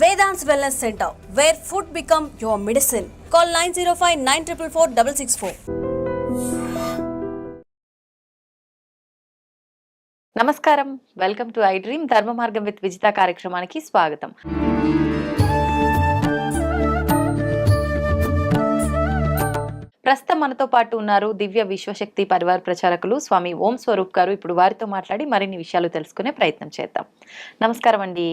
Vedant's Wellness Center, where food become your medicine. Call 905-944-664. నమస్కారం, welcome to I dream ధర్మ మార్గం with Vijitha కార్యక్రమానికి స్వాగతం. ప్రస్తుతం మనతో పాటు ఉన్నారు దివ్య విశ్వశక్తి పరివార్ ప్రచారకులు స్వామి ఓం స్వరూప్ గారు. ఇప్పుడు వారితో మాట్లాడి మరిన్ని విషయాలు తెలుసుకునే ప్రయత్నం చేద్దాం. నమస్కారం అండి.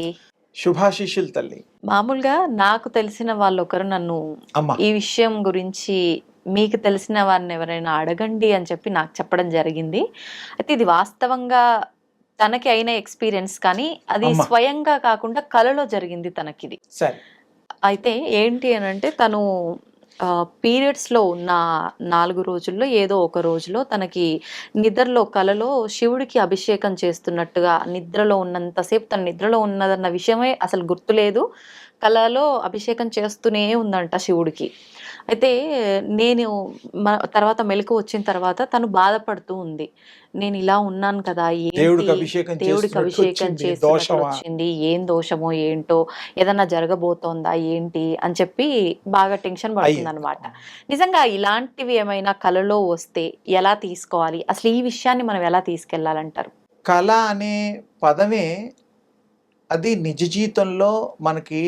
శుభాశీషులు తల్లి. మామూలుగా నాకు తెలిసిన వాళ్ళు ఒకరు నన్ను ఈ విషయం గురించి మీకు తెలిసిన వారిని ఎవరైనా అడగండి అని చెప్పి నాకు చెప్పడం జరిగింది. అయితే ఇది వాస్తవంగా తనకి అయిన ఎక్స్పీరియన్స్, కానీ అది స్వయంగా కాకుండా కలలో జరిగింది తనకిది. అయితే ఏంటి అని అంటే, తను పీరియడ్స్లో ఉన్న 4 రోజుల్లో ఏదో ఒక రోజులో తనకి నిద్రలో కలలో శివుడికి అభిషేకం చేస్తున్నట్టుగా, నిద్రలో ఉన్నంతసేపు తన నిద్రలో ఉన్నదన్న విషయమే అసలు గుర్తులేదు. కలలో అభిషేకం చేస్తూనే ఉందంట శివుడికి. అయితే నేను తర్వాత మెలకు వచ్చిన తర్వాత తను బాధపడుతూ ఉంది. నేను ఇలా ఉన్నాను కదా, దేవుడికి అభిషేకం చేసి వచ్చింది, ఏం దోషమో ఏంటో, ఏదన్నా జరగబోతోందా ఏంటి అని చెప్పి బాగా టెన్షన్ పడుతుంది అనమాట. నిజంగా ఇలాంటివి ఏమైనా కలలో వస్తే ఎలా తీసుకోవాలి, అసలు ఈ విషయాన్ని మనం ఎలా తీసుకెళ్లాలంటారు? కళ అనే పదమే అది నిజ జీవితంలో మనకి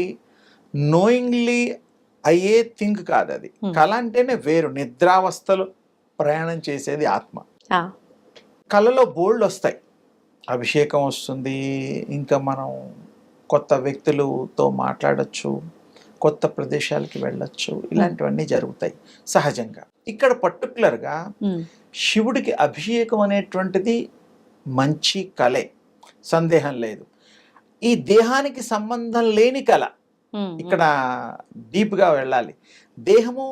నోయింగ్లీ అయ్యే థింగ్ కాదు. అది కళ అంటేనే వేరు. నిద్రావస్థలు ప్రయాణం చేసేది ఆత్మ. కళలో బోల్డ్ వస్తాయి. అభిషేకం వస్తుంది, ఇంకా మనం కొత్త వ్యక్తులతో మాట్లాడచ్చు, కొత్త ప్రదేశాలకి వెళ్ళొచ్చు, ఇలాంటివన్నీ జరుగుతాయి సహజంగా. ఇక్కడ పర్టికులర్గా శివుడికి అభిషేకం అనేటువంటిది మంచి కళే, సందేహం లేదు. ఈ దేహానికి సంబంధం లేని కళ. ఇక్కడ డీప్గా వెళ్ళాలి. దేహము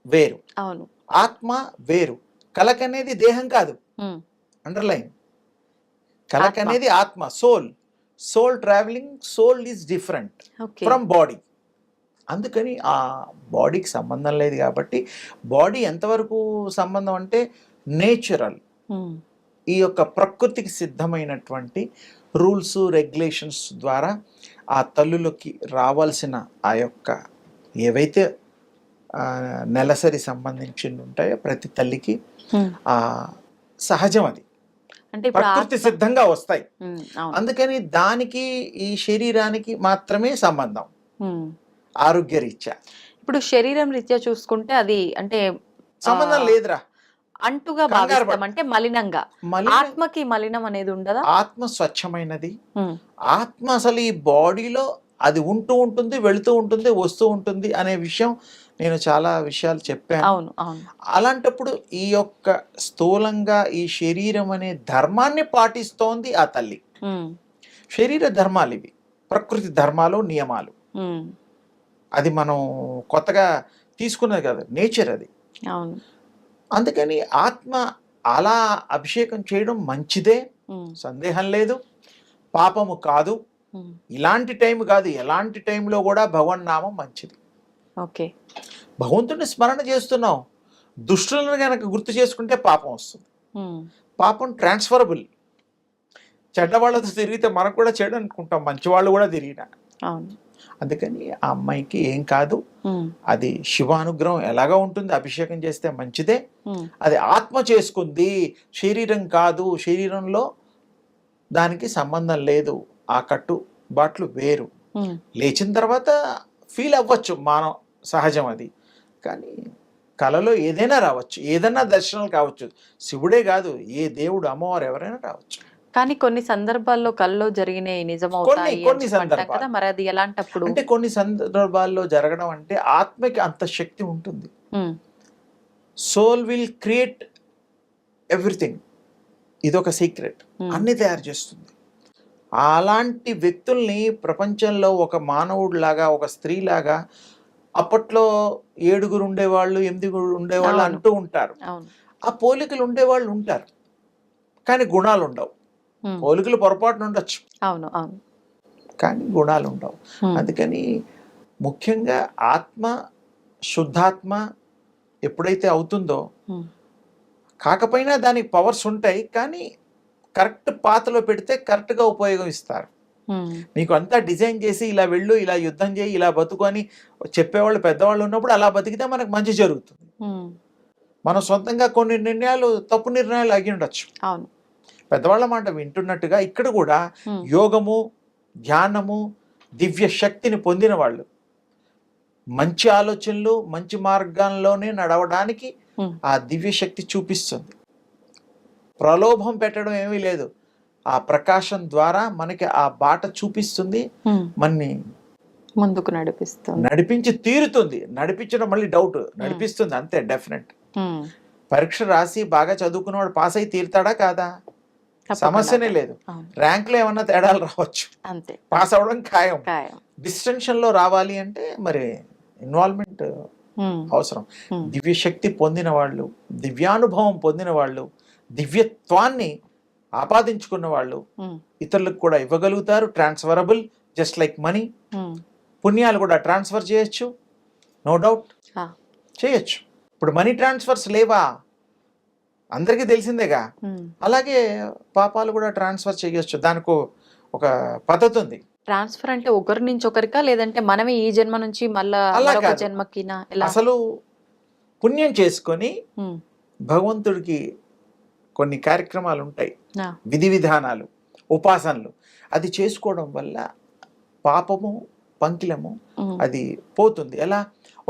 వేరు, అవును, ఆత్మ వేరు. కళకనేది దేహం కాదు, అండర్లైన్. కళకనేది ఆత్మ, soul traveling. Soul is different from body. అందుకని ఆ బాడీకి సంబంధం లేదు కాబట్టి, బాడీ ఎంతవరకు సంబంధం అంటే నేచురల్, ఈ యొక్క ప్రకృతికి సిద్ధమైనటువంటి రూల్స్ రెగ్యులేషన్స్ ద్వారా ఆ తల్లులకి రావాల్సిన ఆ యొక్క ఏవైతే నెలసరి సంబంధించి ఉంటాయో ప్రతి తల్లికి ఆ సహజం, అది అంటే ప్రకృతి సిద్ధంగా వస్తాయి. అందుకని దానికి ఈ శరీరానికి మాత్రమే సంబంధం, ఆరోగ్య రీత్యా. ఇప్పుడు శరీరం రీత్యా చూసుకుంటే అది అంటే సంబంధం లేదురా, అంటుగా భావిస్తాం, అంటే మలినంగా. ఆత్మకి మలినం అనేది ఉండదా? ఆత్మ స్వచ్ఛమైనది. ఆత్మ అసలు ఈ బాడీలో అది ఉంటూ ఉంటుంది, వెళుతూ ఉంటుంది, వస్తూ ఉంటుంది అనే విషయం నేను చాలా విషయాలు చెప్పాను. అవును, అవును. అలాంటప్పుడు ఈ యొక్క స్థూలంగా ఈ శరీరం అనే ధర్మాన్ని పాటిస్తోంది ఆ తల్లి. శరీర ధర్మాలు ఇవి, ప్రకృతి ధర్మాలు, నియమాలు. అది మనం కొత్తగా తీసుకున్నది కదా, నేచర్ అది. అవును. అందుకని ఆత్మ అలా అభిషేకం చేయడం మంచిదే, సందేహం లేదు. పాపము కాదు. ఇలాంటి టైం కాదు, ఎలాంటి టైంలో కూడా భగవన్నామం మంచిది. ఓకే, భగవంతుడిని స్మరణ చేస్తున్నాం. దుష్టులను కనుక గుర్తు చేసుకుంటే పాపం వస్తుంది. పాపం ట్రాన్స్ఫరబుల్. చెడ్డవాళ్ళతో తిరిగితే మనకు కూడా చెడు అనుకుంటాం, మంచివాళ్ళు కూడా తిరిగినా. అందుకని ఆ అమ్మాయికి ఏం కాదు. అది శివానుగ్రహం ఎలాగా ఉంటుంది, అభిషేకం చేస్తే మంచిదే. అది ఆత్మ చేసుకుంది, శరీరం కాదు. శరీరంలో దానికి సంబంధం లేదు. ఆ కట్టుబాట్లు వేరు. లేచిన తర్వాత ఫీల్ అవ్వచ్చు, మానవ సహజం అది. కానీ కళలో ఏదైనా రావచ్చు, ఏదైనా దర్శనాలు కావచ్చు. శివుడే కాదు, ఏ దేవుడు, అమ్మవారు ఎవరైనా రావచ్చు. కానీ కొన్ని సందర్భాల్లో కల్లో జరిగినాయి నిజమవుతాయి. కొన్ని సందర్భాలు మరి అది ఎలాంటప్పుడు అంటే, కొన్ని సందర్భాల్లో జరగడం అంటే ఆత్మకి అంత శక్తి ఉంటుంది. Soul will create everything. ఇదొక సీక్రెట్, అన్ని తయారు చేస్తుంది. అలాంటి వ్యక్తుల్ని ప్రపంచంలో ఒక మానవుడిలాగా, ఒక స్త్రీలాగా, అప్పట్లో 7 ఉండేవాళ్ళు, 8 ఉండేవాళ్ళు అంటూ ఉంటారు. ఆ పోలికలు ఉండేవాళ్ళు ఉంటారు, కానీ గుణాలు ఉండవు. పోలికలు పొరపాటున ఉండొచ్చు, అవును అవును, కానీ గుణాలు ఉండవు. అందుకని ముఖ్యంగా ఆత్మ శుద్ధాత్మ ఎప్పుడైతే అవుతుందో, కాకపోయినా దానికి పవర్స్ ఉంటాయి, కానీ కరెక్ట్ పాత్రలో పెడితే కరెక్ట్గా ఉపయోగిస్తారు. నీకు అంతా డిజైన్ చేసి ఇలా వెళ్ళు, ఇలా యుద్ధం చేయి, ఇలా బతుకు అని చెప్పేవాళ్ళు పెద్దవాళ్ళు ఉన్నప్పుడు అలా బతికితే మనకు మంచి జరుగుతుంది. మనం సొంతంగా కొన్ని నిర్ణయాలు తప్పు నిర్ణయాలు అగి ఉండొచ్చు. అవును, పెద్దవాళ్ళ మాట వింటున్నట్టుగా ఇక్కడ కూడా యోగము, ధ్యానము, దివ్య శక్తిని పొందిన వాళ్ళు మంచి ఆలోచనలు, మంచి మార్గంలోనే నడవడానికి ఆ దివ్య శక్తి చూపిస్తుంది. ప్రలోభం పెట్టడం ఏమీ లేదు, ఆ ప్రకాశం ద్వారా మనకి ఆ బాట చూపిస్తుంది, మనని ముందుకు నడిపించి తీరుతుంది. నడిపించడం మళ్ళీ డౌట్, నడిపిస్తుంది అంతే డెఫినెట్. పరీక్ష రాసి బాగా చదువుకున్నవాడు పాస్ అయి తీరుతాడా కాదా, సమస్యనే లేదు. ర్యాంకులో ఏమన్నా తేడాలు రావచ్చు, అంతే, పాస్ అవడం ఖాయం. డిస్టింక్షన్ లో రావాలి అంటే మరి ఇన్వాల్వ్మెంట్ అవసరం. దివ్య శక్తి పొందిన వాళ్ళు, దివ్యానుభవం పొందిన వాళ్ళు, దివ్యత్వాన్ని ఆపాదించుకున్న వాళ్ళు ఇతరులకు కూడా ఇవ్వగలుగుతారు. Transferable, just like money. పుణ్యాలు కూడా ట్రాన్స్ఫర్ చేయొచ్చు, నో డౌట్ చేయొచ్చు. ఇప్పుడు మనీ ట్రాన్స్ఫర్స్ లేవా, అందరికీ తెలిసిందేగా. అలాగే పాపాలు కూడా ట్రాన్స్ఫర్ చేయొచ్చు, దానికి ఒక పద్ధతి ఉంది. ట్రాన్స్ఫర్ అంటే ఒకరి నుంచి ఒకరికా, లేదంటే మనమే ఈ జన్మ నుంచి మళ్ళా జన్మకి? అసలు పుణ్యం చేసుకొని భగవంతుడికి కొన్ని కార్యక్రమాలు ఉంటాయి, విధి విధానాలు, ఉపాసనలు. అది చేసుకోవడం వల్ల పాపము, పంకిలము అది పోతుంది. ఎలా,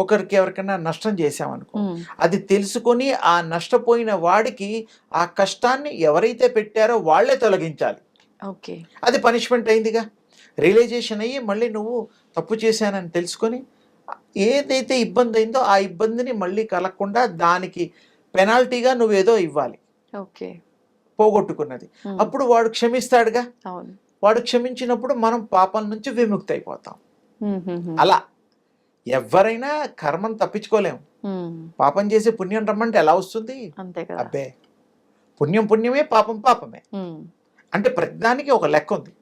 ఒకరికి ఎవరికైనా నష్టం చేశామనుకో, అది తెలుసుకొని ఆ నష్టపోయిన వాడికి ఆ కష్టాన్ని ఎవరైతే పెట్టారో వాళ్లే తొలగించాలి. ఓకే, అది పనిష్మెంట్ అయిందిగా. రియలైజేషన్ అయ్యి మళ్ళీ నువ్వు తప్పు చేశానని తెలుసుకొని ఏదైతే ఇబ్బంది అయిందో ఆ ఇబ్బందిని మళ్ళీ కలగకుండా దానికి పెనాల్టీగా నువ్వేదో ఇవ్వాలి. ఓకే, పోగొట్టుకున్నది. అప్పుడు వాడు క్షమిస్తాడుగా. వాడు క్షమించినప్పుడు మనం పాపం నుంచి విముక్తి అయిపోతాం. అలా ఎవరైనా కర్మను తప్పించుకోలేము. పాపం చేసి పుణ్యం రమ్మంటే ఎలా వస్తుంది? అబ్బే, పుణ్యం పుణ్యమే, పాపం పాపమే. అంటే ప్రతిదానికి ఒక లెక్క ఉంది.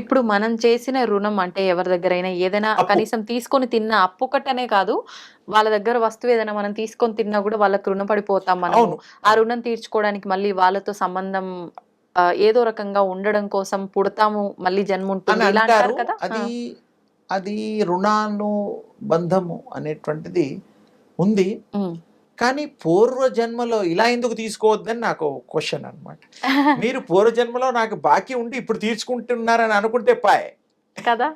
ఇప్పుడు మనం చేసిన రుణం అంటే ఎవరి దగ్గర అయినా ఏదైనా కనీసం తీసుకొని తిన్న అప్పు కట్టనే కాదు, వాళ్ళ దగ్గర వస్తువు ఏదైనా మనం తీసుకొని తిన్నా కూడా వాళ్ళకి రుణపడిపోతాం. మనం ఆ రుణం తీర్చుకోవడానికి మళ్ళీ వాళ్ళతో సంబంధం ఏదో రకంగా ఉండడం కోసం పుడతాము, మళ్ళీ జన్మ ఉంటుంది ఇలా అంటారు కదా. అది రుణాను బంధము అనేటువంటిది ఉంది. కానీ పూర్వజన్మలో ఇలా ఎందుకు తీసుకోవద్దని నాకు క్వశ్చన్ అనమాట. మీరు పూర్వజన్మలో నాకు బాకీ ఉండి ఇప్పుడు తీర్చుకుంటున్నారని అనుకుంటే పాయ్ కదా.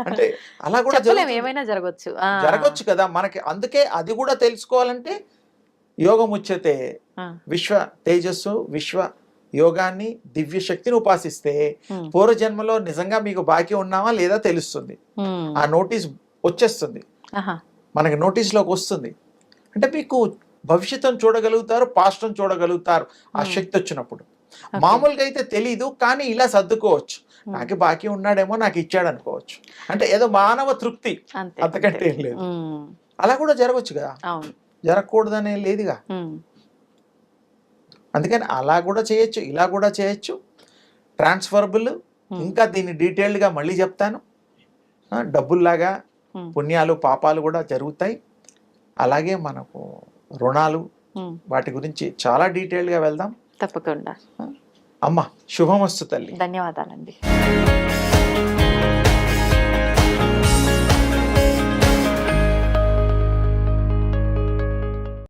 అంటే అలా కూడా ఏమైనా జరగచ్చు కదా మనకి. అందుకే అది కూడా తెలుసుకోవాలంటే యోగం ఉచ్యతే, విశ్వ తేజస్సు, విశ్వ యోగాన్ని, దివ్య శక్తిని ఉపాసిస్తే పూర్వజన్మలో నిజంగా మీకు బాకీ ఉన్నామా లేదా తెలుస్తుంది. ఆ నోటీస్ వచ్చేస్తుంది, మనకి నోటీస్లోకి వస్తుంది. అంటే మీకు భవిష్యత్తును చూడగలుగుతారు, పాస్ట్ని చూడగలుగుతారు ఆ శక్తి వచ్చినప్పుడు. మామూలుగా అయితే తెలీదు, కానీ ఇలా సర్దుకోవచ్చు. నాకు బాకీ ఉన్నాడేమో, నాకు ఇచ్చాడు అనుకోవచ్చు. అంటే ఏదో మానవ తృప్తి, అంతకంటే ఏం లేదు. అలా కూడా జరగచ్చు కదా, జరగకూడదనే లేదుగా. అందుకని అలా కూడా చేయొచ్చు, ఇలా కూడా చేయొచ్చు. ట్రాన్స్ఫరబుల్. ఇంకా దీన్ని డీటెయిల్డ్గా మళ్ళీ చెప్తాను. డబ్బుల్లాగా పుణ్యాలు, పాపాలు కూడా జరుగుతాయి. అలాగే మనకు రుణాలు, వాటి గురించి చాలా డీటెయిల్డ్గా వెళ్దాం తప్పకుండా. అమ్మ శుభమస్తు తల్లి. ధన్యవాదాలండి.